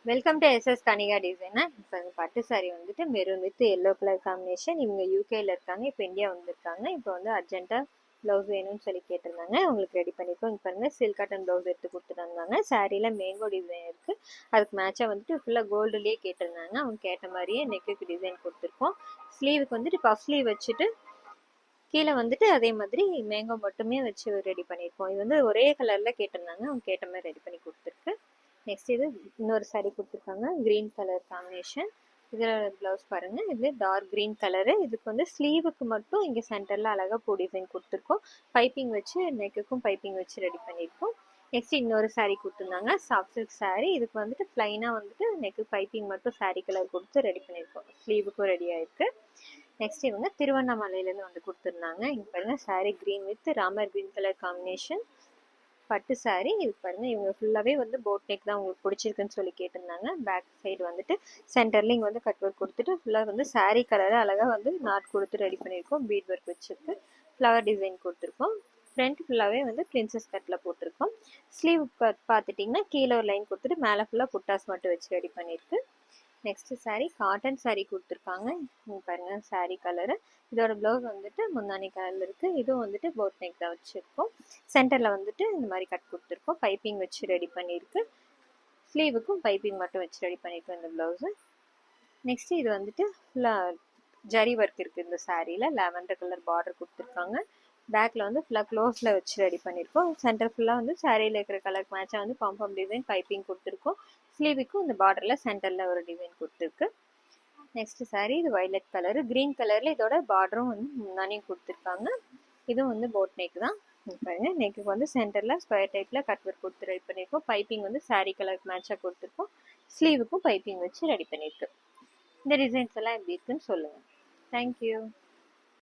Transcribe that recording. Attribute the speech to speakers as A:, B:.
A: Welcome to SS Kanika டிசைனா. இப்போ அந்த பட்டு சாரி வந்துட்டு maroon with yellow colour combination. இவங்க யூகேல இருக்காங்க, இப்போ இந்தியா வந்திருக்காங்க. இப்போ வந்து அர்ஜென்ட்டாக ப்ளவுஸ் வேணும்னு சொல்லி கேட்டிருந்தாங்க. அவங்களுக்கு ரெடி பண்ணியிருக்கோம். இங்கே பாருங்கள், சில்க் காட்டன் ப்ளவுஸ் எடுத்து கொடுத்துருந்தாங்க. சாரியில் மேங்கோ டிசைன் இருக்குது. அதுக்கு மேட்சாக வந்துட்டு ஃபுல்லாக கோல்டுலேயே கேட்டிருந்தாங்க. அவங்க கேட்ட மாதிரியே நெக்குக்கு டிசைன் கொடுத்துருக்கோம். ஸ்லீவுக்கு வந்துட்டு பஃப் ஸ்லீவ் வச்சுட்டு கீழே வந்துட்டு அதே மாதிரி மேங்கோ மட்டுமே வச்சு ரெடி பண்ணியிருக்கோம். இது வந்து ஒரே கலரில் கேட்டிருந்தாங்க. அவங்க கேட்ட மாதிரி ரெடி பண்ணி கொடுத்துருக்கு. நெக்ஸ்ட் இது இன்னொரு சாரீ கொடுத்துருக்காங்க, க்ரீன் கலர் காம்பினேஷன். இதில் ப்ளவுஸ் பாருங்கள், இது டார்க் க்ரீன் கலரு. இதுக்கு வந்து ஸ்லீவுக்கு மட்டும் இங்கே சென்டரில் அழகாக பூ டிசைன் கொடுத்துருக்கோம். பைப்பிங் வச்சு நெக்குக்கும் பைப்பிங் வச்சு ரெடி பண்ணியிருக்கோம். நெக்ஸ்ட் இன்னொரு சாரீ கொடுத்துருந்தாங்க, சாஃப்ட் சில்க் சாரீ. இதுக்கு வந்துட்டு ப்ளைனாக வந்துட்டு நெக்கு பைப்பிங் மட்டும் சாரீ கலர் கொடுத்து ரெடி பண்ணியிருக்கோம். ஸ்லீவுக்கும் ரெடி ஆயிருக்கு. நெக்ஸ்ட் இவங்க திருவண்ணாமலையிலேருந்து வந்து கொடுத்துருந்தாங்க. இங்கே பாருங்கள், sari green with Ramar green colour combination பட்டு சாரீ. இது பாருங்க, இவங்க ஃபுல்லாகவே வந்து போட் நெக் தான் உங்களுக்கு பிடிச்சிருக்குன்னு சொல்லி கேட்டிருந்தாங்க. பேக் சைடு வந்துட்டு சென்டர்ல இங்கே வந்து கட் ஒர்க் கொடுத்துட்டு ஃபுல்லாக வந்து சாரீ கலரை அழகாக வந்து நாட் கொடுத்து ரெடி பண்ணியிருக்கோம். பீட் ஒர்க் வச்சுருக்கு, ஃப்ளவர் டிசைன் கொடுத்துருக்கோம். ஃப்ரண்ட் ஃபுல்லாகவே வந்து பிரின்சஸ் கட்டில் போட்டிருக்கோம். ஸ்லீவ் பார்த்துட்டிங்கன்னா கீழே ஒரு லைன் கொடுத்துட்டு மேலே ஃபுல்லாக புட்டாஸ் மட்டும் வச்சு ரெடி பண்ணியிருக்கு. நெக்ஸ்ட் சாரீ காட்டன் சாரீ கொடுத்துருக்காங்க. இங்கே பாருங்க, சாரீ கலரு. இதோட ப்ளவுஸ் வந்துட்டு முந்தானி கலரில் இருக்குது. இதுவும் வந்துட்டு போட் நெக் தான் வச்சுருக்கோம். சென்டரில் வந்துட்டு இந்த மாதிரி கட் கொடுத்துருக்கோம். பைப்பிங் வச்சு ரெடி பண்ணியிருக்கு. ஸ்லீவுக்கும் பைப்பிங் மட்டும் வச்சு ரெடி பண்ணியிருக்கோம் இந்த ப்ளவுஸு. நெக்ஸ்ட் இது வந்துட்டு ஃபுல்லாக ஜரி ஒர்க் இருக்குது இந்த சாரியில். லாவெண்டர் கலர் பார்டர் கொடுத்துருக்காங்க. பேக்கில் வந்து ஃபுல்லாக க்ளோஸில் வச்சு ரெடி பண்ணியிருக்கோம். சென்டர் ஃபுல்லாக வந்து சாரியில் இருக்கிற கலருக்கு மேட்சாக வந்து பாம்பம் டிசைன் பைப்பிங் கொடுத்துருக்கோம். ஸ்லீவுக்கும் இந்த பார்டரில் சென்டரில் ஒரு டிசைன் கொடுத்துருக்கு. நெக்ஸ்ட் சாரீ இது வயலட் கலரு. க்ரீன் கலரில் இதோட பார்டரும் வந்து முன்னாடியும் கொடுத்துருக்காங்க. இதுவும் வந்து போட் நெக் தான். பாருங்க, நெக்குக்கு வந்து சென்டரில் ஸ்கொயர் டைப்பில் கட் ஒர்க் கொடுத்து ரெடி பண்ணியிருக்கோம். பைப்பிங் வந்து சாரீ கலருக்கு மேட்சாக கொடுத்துருக்கோம். ஸ்லீவுக்கும் பைப்பிங் வச்சு ரெடி பண்ணியிருக்கு. இந்த டிசைன்ஸ் எல்லாம் எப்படி இருக்குன்னு சொல்லுங்கள். தேங்க்யூ.